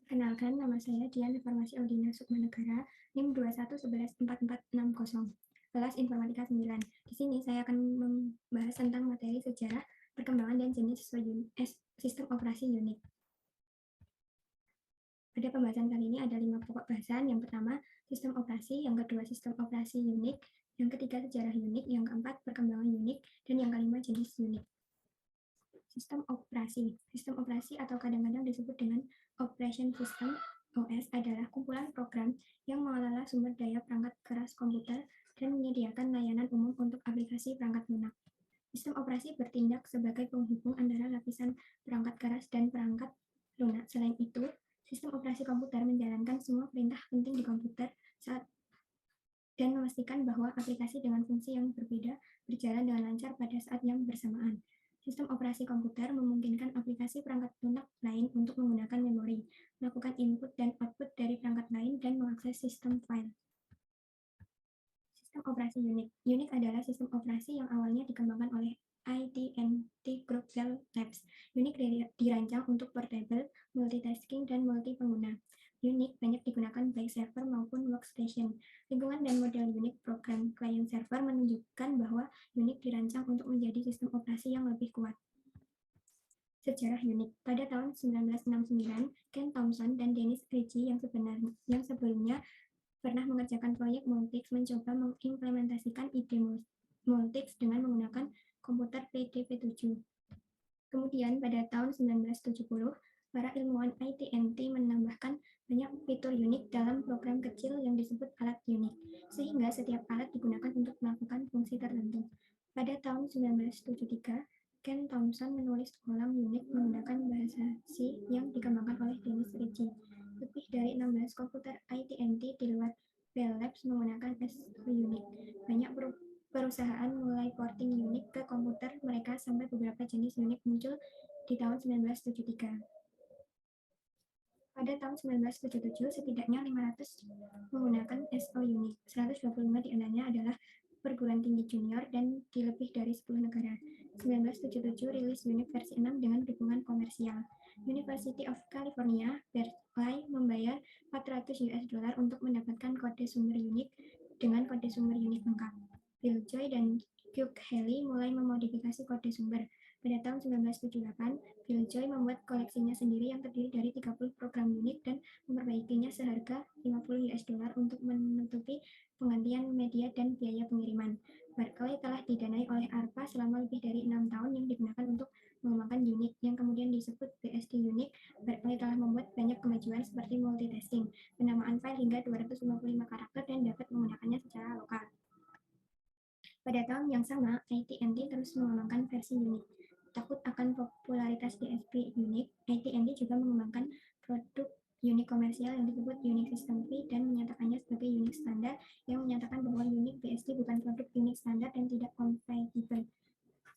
Kenalkan, nama saya Dian Reformasi Audina Sukmanegara, NIM 211144460, kelas Informatika 9. Di sini saya akan membahas tentang materi sejarah, perkembangan, dan jenis sistem operasi Unix. Pada pembahasan kali ini ada 5 pokok bahasan. Yang pertama, sistem operasi. Yang kedua, sistem operasi Unix. Yang ketiga, sejarah Unix. Yang keempat, perkembangan Unix. Dan yang kelima, jenis Unix. Sistem operasi. Sistem operasi atau kadang-kadang disebut dengan operation system OS adalah kumpulan program yang mengelola sumber daya perangkat keras komputer dan menyediakan layanan umum untuk aplikasi perangkat lunak. Sistem operasi bertindak sebagai penghubung antara lapisan perangkat keras dan perangkat lunak. Selain itu, sistem operasi komputer menjalankan semua perintah penting di komputer dan memastikan bahwa aplikasi dengan fungsi yang berbeda berjalan dengan lancar pada saat yang bersamaan. Sistem operasi komputer memungkinkan aplikasi perangkat lunak lain untuk menggunakan memori, melakukan input dan output dari perangkat lain, dan mengakses sistem file. Sistem operasi Unix. Unix adalah sistem operasi yang awalnya dikembangkan oleh AT&T Group Bell Labs. Unix dirancang untuk portable, multitasking, dan multi-pengguna. Unix banyak digunakan baik server maupun workstation. Lingkungan dan model Unix program client server menunjukkan bahwa Unix dirancang untuk menjadi sistem operasi yang lebih kuat. Sejarah Unix. Pada tahun 1969, Ken Thompson dan Dennis Ritchie yang sebelumnya pernah mengerjakan proyek Multics mencoba mengimplementasikan ide Multics dengan menggunakan komputer PDP-7. Kemudian pada tahun 1970, para ilmuwan AT&T menambahkan banyak fitur Unix dalam program kecil yang disebut alat Unix, sehingga setiap alat digunakan untuk melakukan fungsi tertentu. Pada tahun 1973, Ken Thompson menulis ulang Unix menggunakan bahasa C yang dikembangkan oleh Dennis Ritchie. Lebih dari 16 komputer AT&T di luar Bell Labs menggunakan SO Unix. Banyak perusahaan mulai porting Unix ke komputer mereka sampai beberapa jenis Unix muncul di tahun 1973. Pada tahun 1977, setidaknya 500 menggunakan SO Unix. 125 di antaranya adalah perguruan tinggi junior dan di lebih dari 10 negara. 1977 rilis Unix versi 6 dengan dukungan komersial. University of California, Berkeley membayar $400 untuk mendapatkan kode sumber Unix dengan kode sumber Unix lengkap. Bill Joy dan Hugh Haley mulai memodifikasi kode sumber. Pada tahun 1978, Bill Joy membuat koleksinya sendiri yang terdiri dari 30 program Unix dan memperbaikinya seharga $50 untuk menutupi penggantian media dan biaya pengiriman. Berkeley telah didanai oleh ARPA selama lebih dari 6 tahun yang digunakan untuk mengembangkan Unix, yang kemudian disebut BSD Unix. Berkeley telah membuat banyak kemajuan seperti multitasking, penamaan file hingga 255 karakter, dan dapat menggunakannya secara lokal. Pada tahun yang sama, AT&T terus mengembangkan versi Unix. Takut akan popularitas BSD Unix, AT&T juga mengembangkan produk Unix komersial yang disebut Unix System V dan menyatakannya sebagai Unix standar, yang menyatakan bahwa Unix BSD bukan produk Unix standar dan tidak kompatibel.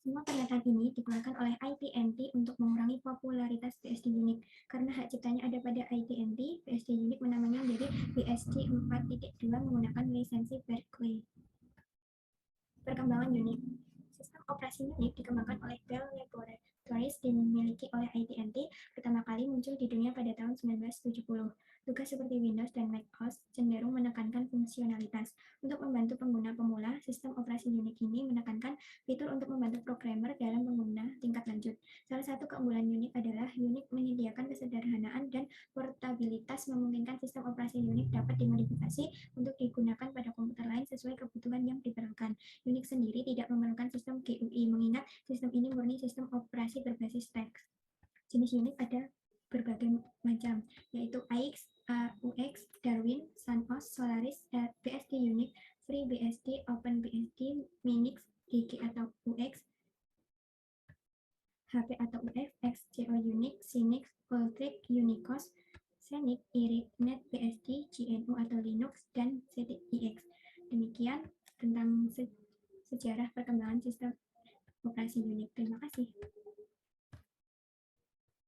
Semua pernyataan ini digunakan oleh AT&T untuk mengurangi popularitas BSD Unix. Karena hak ciptanya ada pada AT&T, BSD Unix menamanya menjadi BSD 4.2 menggunakan lisensi Berkeley. Perkembangan Unix. Sistem operasi Unix dikembangkan oleh Bell Laboratories dimiliki oleh AT&T pertama kali muncul di dunia pada tahun 1970. Tugas seperti Windows dan Mac OS cenderung menekankan fungsionalitas. Untuk membantu pengguna pemula, sistem operasi Unix ini menekankan fitur untuk membantu programmer dalam pengguna tingkat lanjut. Salah satu keunggulan Unix adalah Unix menyediakan kesederhanaan dan portabilitas, memungkinkan sistem operasi Unix dapat dimodifikasi untuk digunakan pada komputer lain sesuai kebutuhan yang diperlukan. Unix sendiri tidak memerlukan sistem GUI, mengingat sistem ini murni sistem operasi berbasis teks. Jenis Unix ada berbagai macam, yaitu AX, AUX, Darwin, SunOS, Solaris, BSD Unix, FreeBSD, OpenBSD, Minix, DG atau UX, HP atau UF, XCO Unix, Sinix, Ultrix, Unicos, Xenix, Irix, NetBSD, GNU atau